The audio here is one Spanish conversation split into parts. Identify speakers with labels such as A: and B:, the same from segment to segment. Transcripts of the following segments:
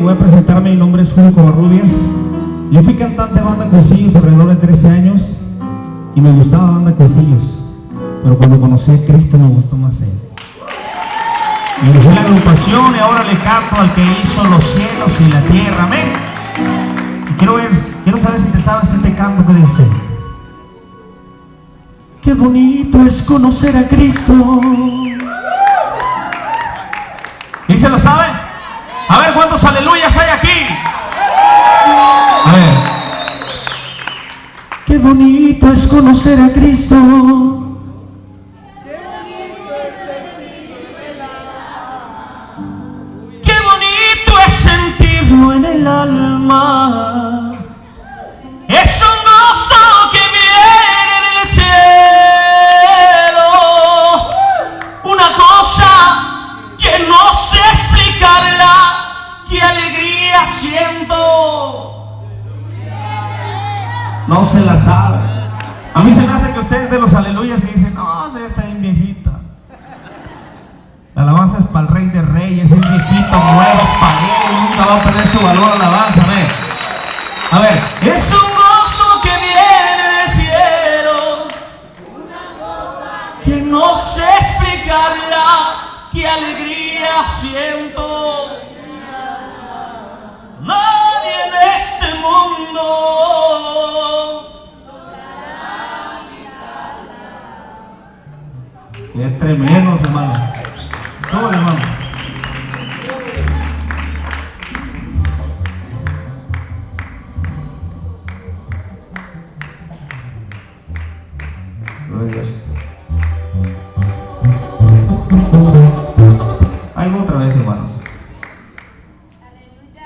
A: Voy a presentarme, mi nombre es Julio Covarrubias. Yo fui cantante de banda Cuecillos alrededor de 13 años y me gustaba la banda Cuecillos, pero cuando conocí a Cristo me gustó más Él. Me dejé la agrupación y ahora le canto al que hizo los cielos y la tierra. Amén. Y quiero saber si te sabes este canto que dice: qué bonito es conocer a Cristo. ¿Y se lo sabe? A ver, ¿cuántos aleluyas hay aquí? A ver. Qué bonito es conocer a Cristo. Qué bonito es sentirlo en el alma. Es un gozo que viene del cielo. Una cosa que no sé explicarla. ¡Qué alegría siento! No se la sabe. A mí se me hace que ustedes de los aleluyas que dicen: no, ya está bien viejita. La alabanza es para el Rey de Reyes, es viejito, nuevo, es para Él, nunca va a perder su valor la alabanza. A ver, es un gozo que viene del cielo. Una cosa que no sé explicarla. ¡Qué alegría siento! Nadie en este mundo logrará quitarla. Qué tremendo, hermano. Sobre, hermano. Gloria a Dios. Ahí va otra vez, hermanos.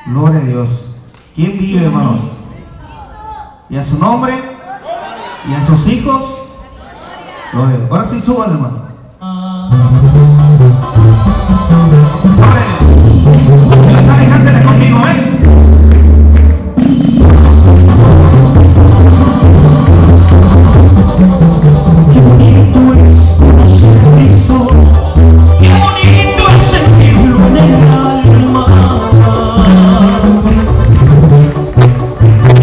A: Gloria a Dios. ¿Quién vive, hermanos? Y a su nombre y a sus hijos. Gloria a Dios. Ahora sí suban, hermano. Si la saben, cántela conmigo, Qué bonito es conocer a Cristo. Qué bonito es sentirlo en el alma.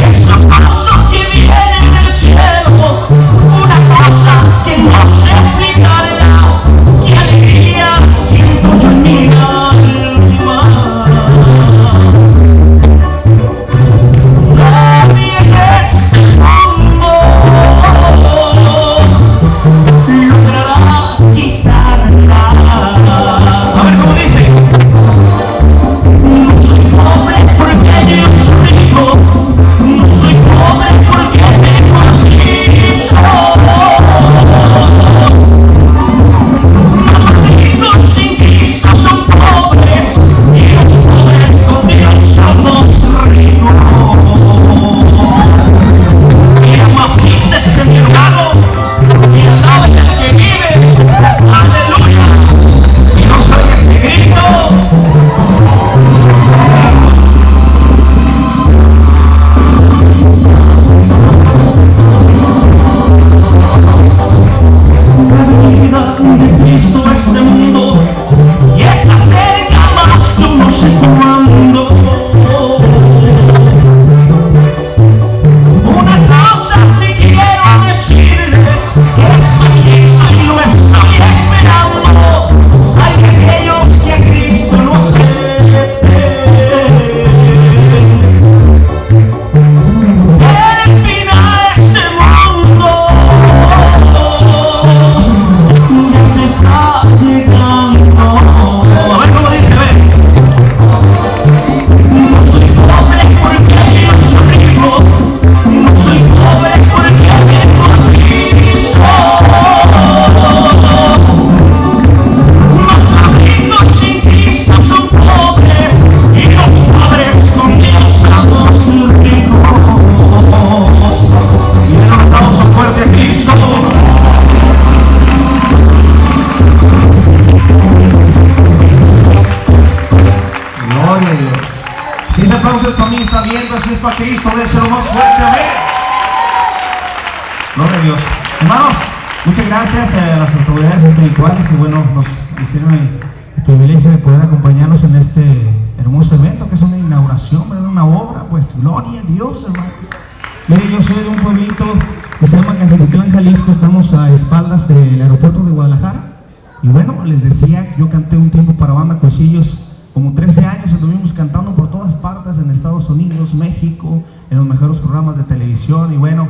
A: Es un gozo que viene del cielo. Una cosa que no sé explicarla. Qué alegría siento yo en mi alma. Nadie en este mundo logrará quitarla. A ver cómo dice: no soy pobre porque yo soy rico. No soy pobre porque tengo a Cristo. Los ricos sin Cristo son pobres y los pobres con Dios somos ricos. Y aún así se siente mi hermano y al lado del que vive. Aleluya. Y no soy este grito. La vida de Cristo a este mundo y está cerca más que no sé cuándo. Una cosa sí quiero decirles, que estoy listo y lo estoy esperando. Hay aquellos que a Cristo no acepten. El final de este mundo ya se está llegando. A ver cómo dice, no soy pobre porque yo soy rico. No soy pobre porque tengo a Cristo. Los ricos sin Cristo son pobres y los pobres con Dios somos ricos. Y le levantamos un fuerte a Cristo. Gloria a Dios. Si ese aplauso es para mí, está bien, pero si es para Cristo, debe ser lo más fuerte. Amén. Gloria a Dios. Hermanos, muchas gracias a las autoridades espirituales que, bueno, nos hicieron el privilegio de poder acompañarnos en este hermoso evento que es una inauguración. Gloria a Dios, hermanos. Mire, yo soy de un pueblito que se llama Cajetitlán, Jalisco. Estamos a espaldas del aeropuerto de Guadalajara. Y bueno, les decía, yo canté un tiempo para Banda Cuecillos, como 13 años estuvimos cantando por todas partes, en Estados Unidos, México, en los mejores programas de televisión. Y bueno,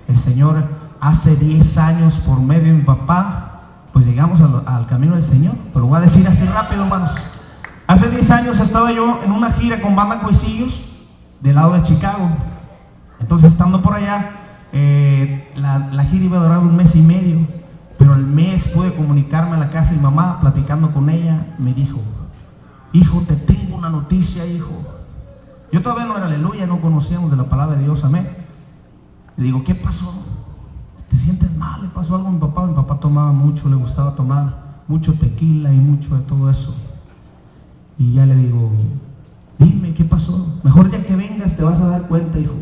A: el Señor, hace 10 años, por medio de mi papá, pues llegamos al camino del Señor. Pero lo voy a decir así rápido, hermanos. Hace 10 años estaba yo en una gira con Banda Cuecillos, del lado de Chicago. Entonces, estando por allá, la gira iba a durar 1 mes y medio. Pero al mes pude comunicarme a la casa de mi mamá, platicando con ella, me dijo: hijo, te tengo una noticia, hijo. Yo todavía no era aleluya, no conocíamos de la palabra de Dios, amén. Le digo: ¿qué pasó? ¿Te sientes mal? ¿Le pasó algo a mi papá? Mi papá tomaba mucho, le gustaba tomar mucho tequila y mucho de todo eso. Y ya le digo: dime, ¿qué pasó? Mejor ya que vengas te vas a dar cuenta, hijo.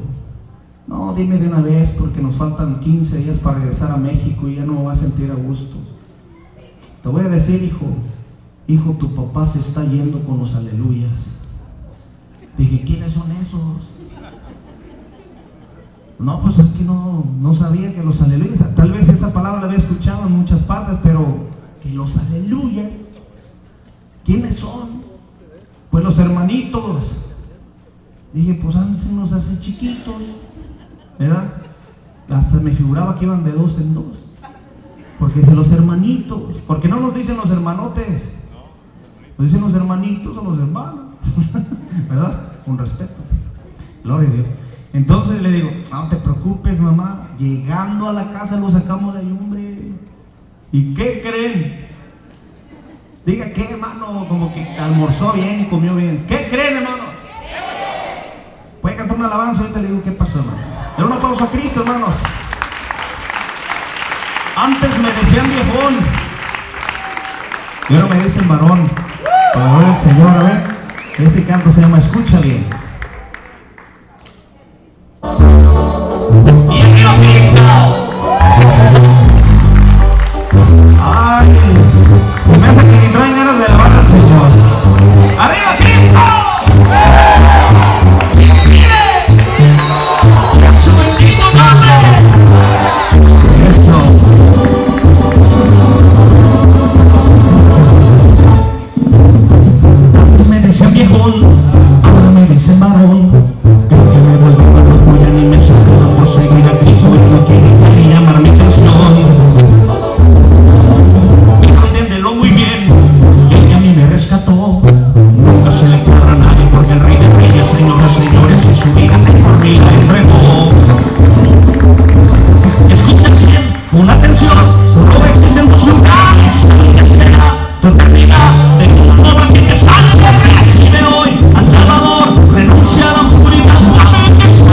A: No, dime de una vez, porque nos faltan 15 días para regresar a México y ya no me voy a sentir a gusto. Te voy a decir, hijo. Hijo, tu papá se está yendo con los aleluyas. Dije: ¿quiénes son esos? No, pues es que no sabía que los aleluyas, tal vez esa palabra la había escuchado en muchas partes, pero que los aleluyas, ¿quiénes son? Pues los hermanitos. Dije: pues antes nos hace chiquitos, ¿verdad? Hasta me figuraba que iban de 2 en 2. Porque dicen los hermanitos. ¿Por qué no nos dicen los hermanotes? Nos dicen los hermanitos o los hermanos. ¿Verdad? Con respeto. Gloria a Dios. Entonces le digo: no te preocupes, mamá. Llegando a la casa lo sacamos de ahí, hombre. ¿Y qué creen? Diga, ¿qué, hermano? Como que almorzó bien y comió bien. ¿Qué creen, hermanos? Puede cantar una alabanza. Ahorita le digo qué pasó, hermanos. Den un aplauso a Cristo, hermanos. Antes me decían viejón y ahora me dicen varón. Para la gloria del Señor. A ver, este canto se llama Escucha Bien. Y arriba Cristo. Ay, se me hace que ni traen ganas de alabar al Señor. ¡Arriba Cristo! Ahora me dicen varón. Creo que me volví loco, ya ni me saluda por seguir a Cristo y no quiere llamar mi atención. Enténdelo muy bien, el que a mí me rescató nunca se le cuadra a nadie, porque el Rey de Reyes, Señor de Señores, y su vida por mí la entregó. Escuchen bien, con atención, solo existen 2 lugares, que será tu eternidad, de tu obra que te salve. Recibe hoy al Salvador, renuncia a la oscuridad, a Jesús.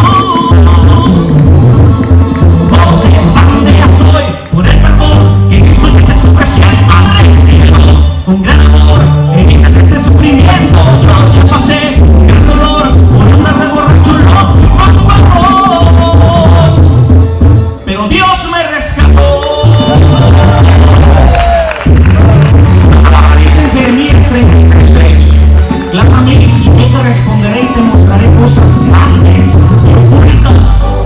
A: Porque parte ya soy, por el perdón que Jesús ya te ofreció al cielo. Con gran amor, evita este sufrimiento. Yo ya pasé un gran dolor por andar de borracho loco y con valor. Pero Dios me rescató. Dice Jeremías 33:3. Clama a mí y yo te responderé y te mostraré cosas grandes y ocultas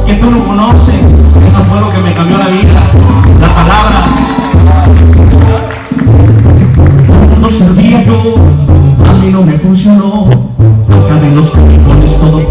A: que tú no conoces. Eso fue lo que me cambió la vida, la palabra. No servía yo, a mí no me funcionó. Acabé en los callejones todo